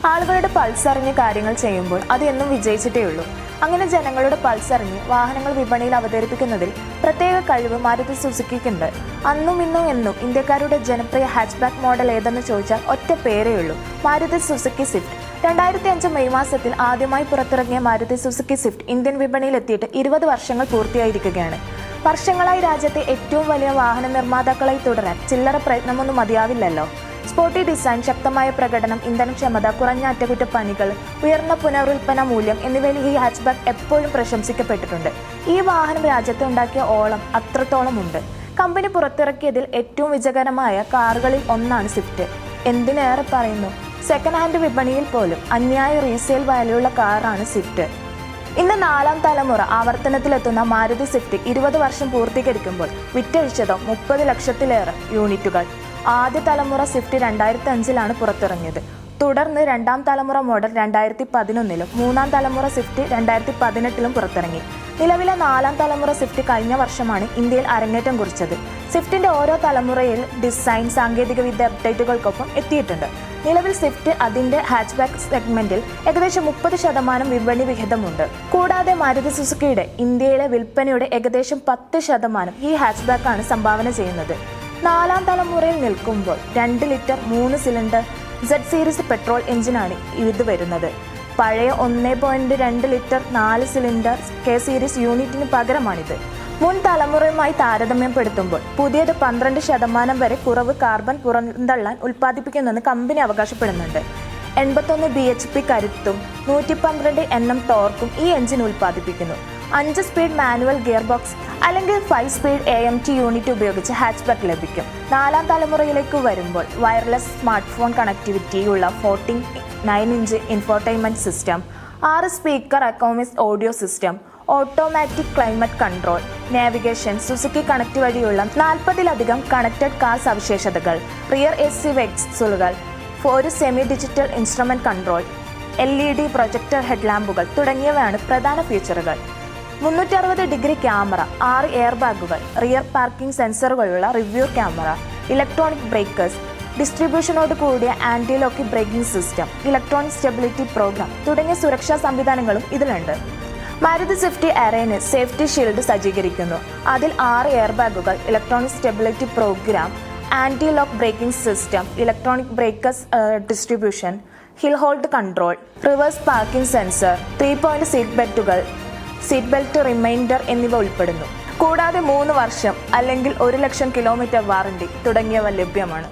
ആളുകളുടെ പൾസ് അറിഞ്ഞ് കാര്യങ്ങൾ ചെയ്യുമ്പോൾ അത് എന്നും വിജയിച്ചിട്ടേ ഉള്ളൂ. അങ്ങനെ ജനങ്ങളുടെ പൾസ് അറിഞ്ഞ് വാഹനങ്ങൾ വിപണിയിൽ അവതരിപ്പിക്കുന്നതിൽ പ്രത്യേക കഴിവ് മാരുതി സുസുക്കിക്കുണ്ട്. അന്നും ഇന്നും എന്നും ഇന്ത്യക്കാരുടെ ജനപ്രിയ ഹാച്ച്ബാക്ക് മോഡൽ ഏതെന്ന് ചോദിച്ചാൽ ഒറ്റ പേരേ ഉള്ളൂ, മാരുതി സുസുക്കി സ്വിഫ്റ്റ്. 2005 മെയ് മാസത്തിൽ ആദ്യമായി പുറത്തിറങ്ങിയ മാരുതി സുസുക്കി സ്വിഫ്റ്റ് ഇന്ത്യൻ വിപണിയിൽ എത്തിയിട്ട് 20 വർഷങ്ങൾ പൂർത്തിയായിരിക്കുകയാണ്. വർഷങ്ങളായി രാജ്യത്തെ ഏറ്റവും വലിയ വാഹന നിർമ്മാതാക്കളായി തുടരാൻ ചില്ലറ പ്രയത്നമൊന്നും മതിയാവില്ലല്ലോ. സ്പോർട്ടി ഡിസൈൻ, ശക്തമായ പ്രകടനം, ഇന്ധനക്ഷമത, കുറഞ്ഞ അറ്റകുറ്റപ്പണികൾ, ഉയർന്ന പുനരുൽപ്പന്ന മൂല്യം എന്നിവയിൽ ഈ ഹാച്ച്ബാക്ക് എപ്പോഴും പ്രശംസിക്കപ്പെട്ടിട്ടുണ്ട്. ഈ വാഹനം രാജ്യത്ത് ഉണ്ടാക്കിയ ഓളം അത്രത്തോളം ഉണ്ട്. കമ്പനി പുറത്തിറക്കിയതിൽ ഏറ്റവും വിജയകരമായ കാറുകളിൽ ഒന്നാണ് സ്വിഫ്റ്റ്. എന്തിനേറെ പറയുന്നു, സെക്കൻഡ് ഹാൻഡ് വിപണിയിൽ പോലും അന്യായ റീസെയിൽ വാല്യുള്ള കാറാണ് സ്വിഫ്റ്റ്. ഇന്ന് 4ാം തലമുറ ആവർത്തനത്തിലെത്തുന്ന മാരുതി സ്വിഫ്റ്റ് 20 വർഷം പൂർത്തീകരിക്കുമ്പോൾ വിറ്റഴിച്ചതോ 30 ലക്ഷത്തിലേറെ യൂണിറ്റുകൾ. ആദ്യ തലമുറ സ്വിഫ്റ്റ് 2005 പുറത്തിറങ്ങിയത്. തുടർന്ന് 2ാം തലമുറ മോഡൽ 2011 3ാം തലമുറ സ്വിഫ്റ്റ് 2018 പുറത്തിറങ്ങി. നിലവിലെ 4ാം തലമുറ സ്വിഫ്റ്റ് കഴിഞ്ഞ വർഷമാണ് ഇന്ത്യയിൽ അരങ്ങേറ്റം കുറിച്ചത്. സ്വിഫ്റ്റിന്റെ ഓരോ തലമുറയിൽ ഡിസൈൻ, സാങ്കേതികവിദ്യ അപ്ഡേറ്റുകൾക്കൊപ്പം എത്തിയിട്ടുണ്ട്. നിലവിൽ സ്വിഫ്റ്റ് അതിന്റെ ഹാച്ച്ബാക്ക് സെഗ്മെന്റിൽ ഏകദേശം 30% വിപണി വിഹിതമുണ്ട്. കൂടാതെ മാരുതി സുസുക്കിയുടെ ഇന്ത്യയിലെ വിൽപ്പനയുടെ ഏകദേശം 10% ഈ ഹാച്ച്ബാക്കാണ് സംഭാവന ചെയ്യുന്നത്. 4ാം തലമുറയിൽ നിൽക്കുമ്പോൾ 2 litre 3 cylinder Z series petrol എഞ്ചിനാണ് ഇത് വരുന്നത്. പഴയ 1.2 ലിറ്റർ 4 സിലിണ്ടർ K സീരീസ് യൂണിറ്റിന് പകരമാണിത്. മുൻ തലമുറയുമായി താരതമ്യപ്പെടുത്തുമ്പോൾ പുതിയത് 12% വരെ കുറവ് കാർബൺ പുറന്തള്ളാൻ ഉൽപ്പാദിപ്പിക്കുമെന്ന് കമ്പനി അവകാശപ്പെടുന്നുണ്ട്. 81 bhp കരുത്തും 112 Nm ടോർക്കും ഈ എഞ്ചിൻ ഉൽപ്പാദിപ്പിക്കുന്നു. 5 സ്പീഡ് മാനുവൽ ഗിയർ ബോക്സ് അല്ലെങ്കിൽ 5 സ്പീഡ് AMT യൂണിറ്റ് ഉപയോഗിച്ച് ഹാച്ച്ബാക്ക് ലഭിക്കും. 4ാം തലമുറയിലേക്ക് വരുമ്പോൾ വയർലെസ് സ്മാർട്ട് ഫോൺ കണക്ടിവിറ്റിയുള്ള 14.9 infotainment system, 6 speaker Arkamys audio system, automatic climate control, navigation, Suzuki connect വഴിയുള്ള 40ലധികം കണക്റ്റഡ് കാർ സവിശേഷതകൾ, റിയർ AC വെക്സുകൾ, ഒരു semi digital instrument control, LED projector ഹെഡ്ലാമ്പുകൾ തുടങ്ങിയവയാണ് പ്രധാന ഫീച്ചറുകൾ. 360 ഡിഗ്രി ക്യാമറ, 6 എയർ ബാഗുകൾ, റിയർ പാർക്കിംഗ് സെൻസറുകളുള്ള റിവ്യൂ ക്യാമറ, ഇലക്ട്രോണിക് ബ്രേക്കേഴ്സ്, ഡിസ്ട്രിബ്യൂഷനോട് കൂടിയ anti lock braking system, electronic stability programme തുടങ്ങിയ സുരക്ഷാ സംവിധാനങ്ങളും ഇതിലുണ്ട്. മാരുതി സ്വിഫ്റ്റ് എറേന് സേഫ്റ്റി ഷീൽഡ് സജ്ജീകരിക്കുന്നു. അതിൽ 6 എയർ ബാഗുകൾ, electronic stability programme, anti lock braking system, electronic brakers distribution, hill hold control, reverse parking sensor, 3-പോയിന്റ് സീറ്റ് ബെൽറ്റുകൾ, സീറ്റ് ബെൽറ്റ് റിമൈൻഡർ എന്നിവ ഉൾപ്പെടുന്നു. കൂടാതെ 3 വർഷം അല്ലെങ്കിൽ 1 ലക്ഷം കിലോമീറ്റർ വാറണ്ടി തുടങ്ങിയവ ലഭ്യമാണ്.